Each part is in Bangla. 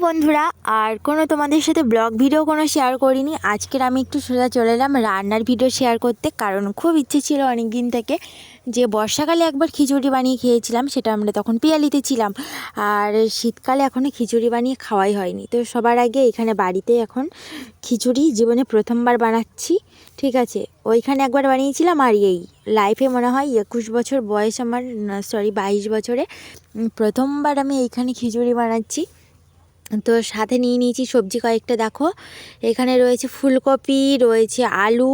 বন্ধুরা, আর কোনো তোমাদের সাথে ব্লগ ভিডিও কোনো শেয়ার করিনি। আজকের আমি একটু সোজা চলে এলাম রান্নার ভিডিও শেয়ার করতে, কারণ খুব ইচ্ছে ছিল অনেক দিন থেকে যে বর্ষাকালে একবার খিচুড়ি বানিয়ে খেয়েছিলাম, সেটা আমরা তখন পিয়ালিতে ছিলাম। আর শীতকালে এখনও খিচুড়ি বানিয়ে খাওয়াই হয়নি। তো সবার আগে এখানে বাড়িতে এখন খিচুড়ি জীবনে প্রথমবার বানাচ্ছি। ঠিক আছে, ওইখানে একবার বানিয়েছিলাম, আর এই লাইফে মনে হয় 21 বছর বয়স আমার, 22 বছরে প্রথমবার আমি এইখানে খিচুড়ি বানাচ্ছি। তো সাথে নিয়ে নিয়েছি সবজি কয়েকটা। দেখো, এখানে রয়েছে ফুলকপি, রয়েছে আলু,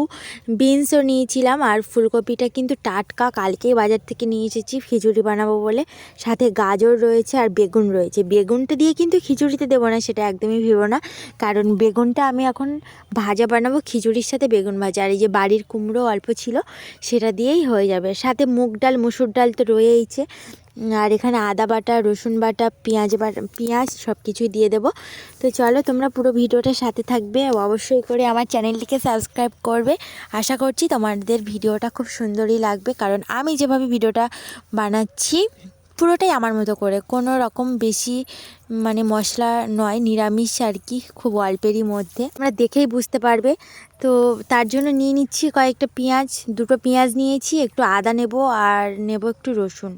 বিনসও নিয়েছিলাম। আর ফুলকপিটা কিন্তু টাটকা, কালকেই বাজার থেকে নিয়ে এসেছি খিচুড়ি বানাবো বলে। সাথে গাজর রয়েছে আর বেগুন রয়েছে। বেগুনটা দিয়ে কিন্তু খিচুড়িতে দেবো না, সেটা একদমই ভেবো না, কারণ বেগুনটা আমি এখন ভাজা বানাবো, খিচুড়ির সাথে বেগুন ভাজা। আর এই যে বাড়ির কুমড়ো অল্প ছিল, সেটা দিয়েই হয়ে যাবে। সাথে মুগ ডাল, মুসুর ডাল তো রয়েইছে। আর এখানে আদা বাটা, রসুন বাটা, পেঁয়াজ সব কিছুই দিয়ে দেবো। তো চলো, তোমরা পুরো ভিডিওটার সাথে থাকবে, অবশ্যই করে আমার চ্যানেলটিকে সাবস্ক্রাইব করবে। আশা করছি তোমাদের ভিডিওটা খুব সুন্দরই লাগবে, কারণ আমি যেভাবে ভিডিওটা বানাচ্ছি পুরোটাই আমার মতো করে, কোনো রকম বেশি মশলা নয়, নিরামিষ আর কি, খুব অল্পেরই মধ্যে, তোমরা দেখেই বুঝতে পারবে। তো তার জন্য নিয়ে নিচ্ছি কয়েকটা পেঁয়াজ, দুটো পেঁয়াজ নিয়েছি, একটু আদা নেব আর নেব একটু রসুন।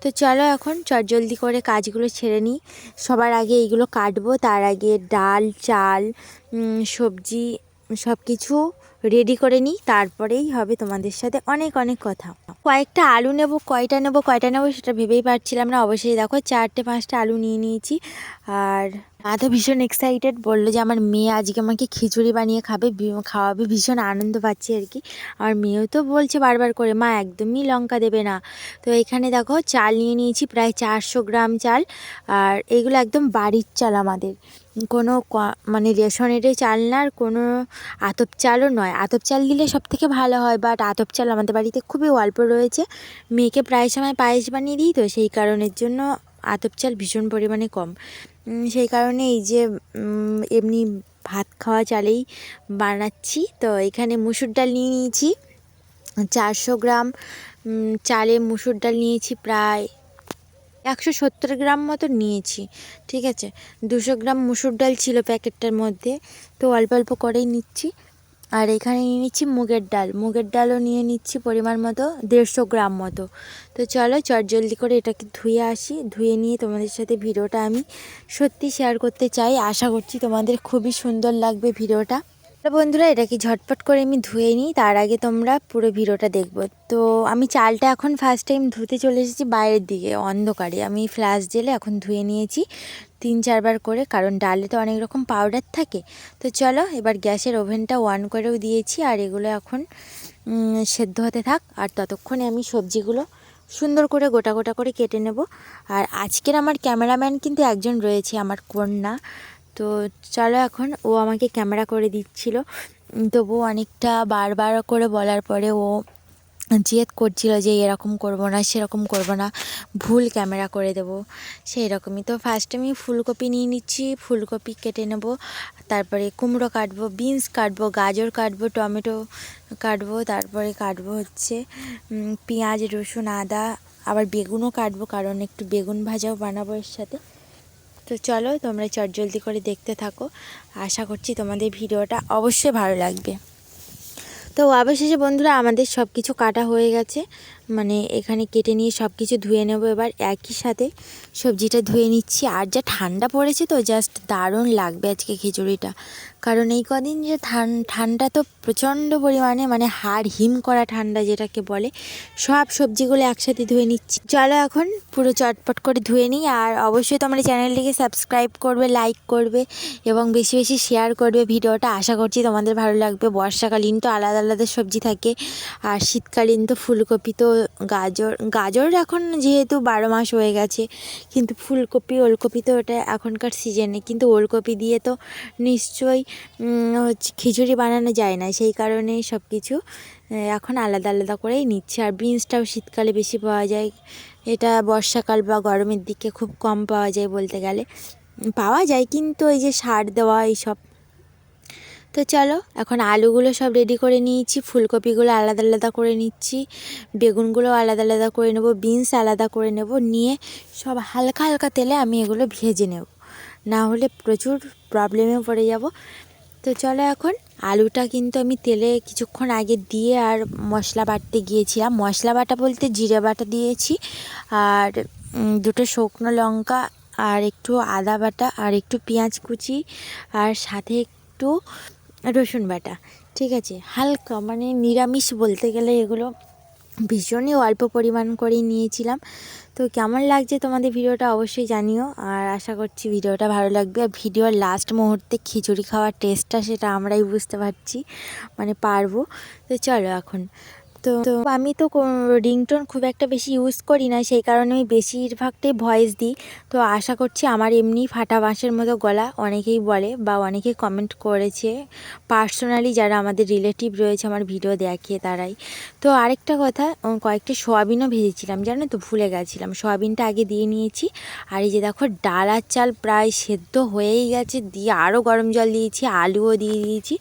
তো চলো এখন চটজলদি করে কাজগুলো ছেড়ে নিই। সবার আগে এইগুলো কাটবো, তার আগে ডাল, চাল, সবজি সব কিছু রেডি করে নিই, তারপরেই হবে তোমাদের সাথে অনেক অনেক কথা। কয়েকটা আলু নেব, কয়টা নেব সেটা ভেবেই পারছিলাম না। অবশ্যই দেখো 4-5টা আলু নিয়ে নিয়েছি। আর মা তো ভীষণ এক্সাইটেড, বললো যে আমার মেয়ে আজকে আমাকে খিচুড়ি বানিয়ে খাওয়াবে, ভীষণ আনন্দ পাচ্ছি আর কি। আমার মেয়েও তো বলছে বারবার করে, মা একদমই লঙ্কা দেবে না। তো এখানে দেখো চাল নিয়ে নিয়েছি, প্রায় 400 গ্রাম চাল। আর এগুলো একদম বাড়ির চাল আমাদের, কোনো রেশনেরই চাল না, আর কোনো আতপ চালও নয়। আতপ চাল দিলে সব থেকে ভালো হয়, বাট আতপ চাল আমাদের বাড়িতে খুবই অল্প রয়েছে। মেয়েকে প্রায় সময় পায়েস বানিয়ে দিই, তো সেই কারণের জন্য আতপ চাল ভীষণ পরিমাণে কম। সেই কারণে এই যে এমনি ভাত খাওয়া চালেই বানাচ্ছি। তো এখানে মুসুর ডাল নিয়ে নিয়েছি 400 গ্রাম। চালে মুসুর ডাল নিয়েছি প্রায় 170 গ্রাম মতো নিয়েছি। ঠিক আছে, 200 গ্রাম মুসুর ডাল ছিল প্যাকেটটার মধ্যে, তো অল্প অল্প করেই নিচ্ছি। আর এখানে নিয়ে নিচ্ছি মুগের ডালও নিয়ে নিচ্ছি পরিমাণ মতো, 150 গ্রাম মতো। তো চলো চটজলদি করে এটাকে ধুয়ে আসি। ধুয়ে নিয়ে তোমাদের সাথে ভিডিওটা আমি সত্যি শেয়ার করতে চাই। আশা করছি তোমাদের খুবই সুন্দর লাগবে ভিডিওটা। তো বন্ধুরা, এটাকে ঝটপট করে আমি ধুয়ে নিই, তার আগে তোমরা পুরো ভিডিওটা দেখবো। তো আমি চালটা এখন ফার্স্ট টাইম ধুতে চলে এসেছি বাইরের দিকে অন্ধকারে। আমি ফ্ল্যাশ জেলে এখন ধুয়ে নিয়েছি 3-4 বার করে, কারণ ডালে তো অনেক রকম পাউডার থাকে। তো চলো, এবার গ্যাসের ওভেনটা অন করেও দিয়েছি, আর এগুলো এখন সেদ্ধ হতে থাক। আর ততক্ষণে আমি সবজিগুলো সুন্দর করে গোটা গোটা করে কেটে নেব। আর আজকের আমার ক্যামেরাম্যান কিন্তু একজন রয়েছে, আমার কন্যা। তো চলো, এখন ও আমাকে ক্যামেরা করে দিচ্ছিল, তবু অনেকটা বারবার করে বলার পরে ও জেদ করছিল যে এরকম করব না, সেরকম করব না, ভুল ক্যামেরা করে দেব, সেই রকমই। তো ফার্স্টে আমি ফুলকপি নিয়ে নিচ্ছি, ফুলকপি কেটে নেব, তারপরে কুমড়ো কাটবো, বিনস কাটবো, গাজর কাটবো, টমেটো কাটবো, তারপরে কাটবো হচ্ছে পেঁয়াজ, রসুন, আদা, আবার বেগুনও কাটবো, কারণ একটু বেগুন ভাজাও বানাবো এর সাথে। তো চলো, তোমরা চটজলদি করে দেখতে থাকো। আশা করছি তোমাদের ভিডিওটা অবশ্যই ভালো লাগবে। তো অবশেষে বন্ধুরা আমাদের সব কিছু কাটা হয়ে গেছে, এখানে কেটে নিয়ে সব কিছু ধুয়ে নেব। এবার একই সাথে সবজিটা ধুয়ে নিচ্ছি। আর যা ঠান্ডা পড়েছে, তো জাস্ট দারুণ লাগবে আজকে খিচুড়িটা, কারণ এই কদিন যে ঠান্ডা তো প্রচণ্ড পরিমাণে, হাড় হিম করা ঠান্ডা যেটাকে বলে। সব সবজিগুলো একসাথে ধুয়ে নিচ্ছি। চলো এখন পুরো চটপট করে ধুয়ে নিই। আর অবশ্যই তোমরা চ্যানেলটিকে সাবস্ক্রাইব করবে, লাইক করবে এবং বেশি বেশি শেয়ার করবে ভিডিওটা। আশা করছি তোমাদের ভালো লাগবে। বর্ষাকালীন তো আলাদা আলাদা সবজি থাকে, আর শীতকালীন তো ফুলকপি, তো গাজর এখন যেহেতু 12 মাস হয়ে গেছে, কিন্তু ফুলকপি, ওলকপি তো ওটা এখনকার সিজনে, কিন্তু ওলকপি দিয়ে তো নিশ্চয়ই হচ্ছে খিচুড়ি বানানো যায় না, সেই কারণে সব কিছু এখন আলাদা আলাদা করেই নিচ্ছে। আর বিনসটাও শীতকালে বেশি পাওয়া যায়, এটা বর্ষাকাল বা গরমের দিকে খুব কম পাওয়া যায় বলতে গেলে, পাওয়া যায় কিন্তু এই যে সার দেওয়া এইসব। তো চলো, এখন আলুগুলো সব রেডি করে নিয়েছি, ফুলকপিগুলো আলাদা আলাদা করে নিচ্ছি, বেগুনগুলো আলাদা আলাদা করে নেব, বিনস আলাদা করে নেব, নিয়ে সব হালকা হালকা তেলে আমি এগুলো ভেজে নেব। না হলে প্রচুর প্রবলেমে পড়ে যাব। তো চলো এখন আলুটা কিন্তু আমি তেলে কিছুক্ষণ আগে দিয়ে আর মশলা বাটতে গিয়েছিলাম। মশলা বাটা বলতে জিরে বাটা দিয়েছি, আর দুটো শুকনো লঙ্কা, আর একটু আদা বাটা, আর একটু পেঁয়াজ কুচি, আর সাথে একটু রসুন বাটা। ঠিক আছে, হালকা মানে নিরামিষ বলতে গেলে এগুলো ভীষণই অল্প পরিমাণ করেই নিয়েছিলাম। তো কেমন লাগছে তোমাদের ভিডিওটা অবশ্যই জানিও, আর আশা করছি ভিডিওটা ভালো লাগবে। আর ভিডিওর লাস্ট মুহূর্তে খিচুড়ি খাওয়ার টেস্টটা সেটা আমরাই বুঝতে পারছি, মানে পারবো। তো চলো এখন তো আমি তো রিংটোন খুব একটা বেশি ইউজ করি না, সেই কারণে আমি বেশিরভাগটাই ভয়েস দিই। তো আশা করছি আমার এমনি ফাটা বাঁশের মতো গলা অনেকেই বলে, বা অনেকেই কমেন্ট করেছে পার্সোনালি, যারা আমাদের রিলেটিভ রয়েছে আমার ভিডিও দেখে তারাই। তো আরেকটা কথা, কয়েকটা সোয়াবিনও ভেজেছিলাম জানো তো, ভুলে গেছিলাম। সোয়াবিনটা আগে দিয়ে নিয়েছি, আর এই যে দেখো ডাল আর চাল প্রায় সেদ্ধ হয়েই গেছে, দিয়ে আরও গরম জল দিয়েছি, আলুও দিয়ে দিয়েছি।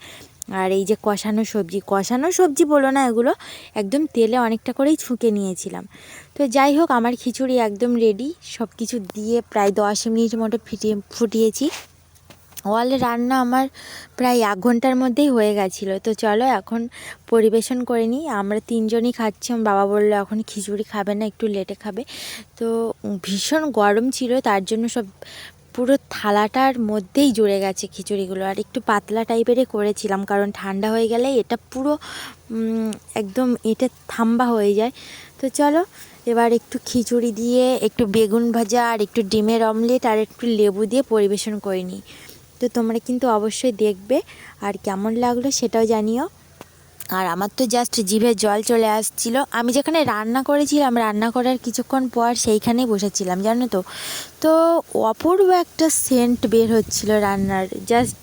আর এই যে কষানো সবজি বলো না, এগুলো একদম তেলে অনেকটা করেই ছুঁকে নিয়েছিলাম। তো যাই হোক, আমার খিচুড়ি একদম রেডি। সব কিছু দিয়ে প্রায় 10 মিনিট মতো ফুটিয়েছি। অল রান্না আমার প্রায় 1 ঘন্টার মধ্যেই হয়ে গেছিলো। তো চলো এখন পরিবেশন করে নিই। আমরা 3 জনই খাচ্ছি। আমার বাবা বললো এখন খিচুড়ি খাবে না, একটু লেটে খাবে। তো ভীষণ গরম ছিল, তার জন্য সব পুরো থালাটার মধ্যেই জুড়ে গেছে খিচুড়িগুলো। আর একটু পাতলা টাইপেরই করেছিলাম, কারণ ঠান্ডা হয়ে গেলে এটা পুরো একদম এটা থাম্বা হয়ে যায়। তো চলো এবার একটু খিচুড়ি দিয়ে একটু বেগুন ভাজা আর একটু ডিমের অমলেট আর একটু লেবু দিয়ে পরিবেশন করে নিই। তো তোমরা কিন্তু অবশ্যই দেখবে, আর কেমন লাগলো সেটাও জানিও। আর আমার তো জাস্ট জিভে জল চলে আসছিল। আমি যেখানে রান্না করেছিলাম, রান্না করার কিছুক্ষণ পর সেইখানেই বসেছিলাম জানো তো। তো অপূর্ব একটা সেন্ট বের হচ্ছিল রান্নার, জাস্ট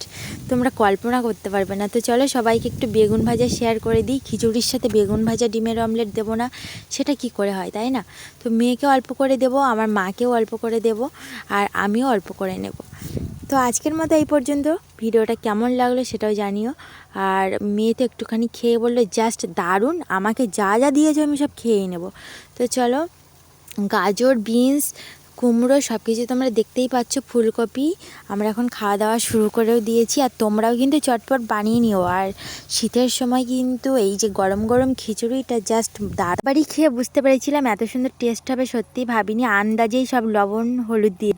তোমরা কল্পনা করতে পারবে না। তো চলো সবাইকে একটু বেগুন ভাজা শেয়ার করে দিই। খিচুড়ির সাথে বেগুন ভাজা ডিমের অমলেট দেবো না, সেটা কি করে হয় তাই না? তো মেয়েকে অল্প করে দেবো, আমার মাকেও অল্প করে দেবো, আর আমিও অল্প করে নেব। তো আজকের মতো এই পর্যন্ত। ভিডিওটা কেমন লাগলো সেটাও জানিও। আর মেয়ে তো একটুখানি খেয়ে বললো জাস্ট দারুণ, আমাকে যা যা দিয়েছো আমি সব খেয়েই নেব। তো চলো, গাজর, বিনস, কুমড়ো সব কিছু তোমরা দেখতেই পাচ্ছ, ফুলকপি আমরা এখন খাওয়া দাওয়া শুরু করেও দিয়েছি। আর তোমরাও কিন্তু চটপট বানিয়ে নিও। আর শীতের সময় কিন্তু এই যে গরম গরম খিচুড়িটা জাস্ট দাঁড়বাড়ি খেয়ে বুঝতে পেরেছিলাম এত সুন্দর টেস্ট হবে, সত্যি ভাবিনি। আন্দাজেই সব লবণ হলুদ দিয়ে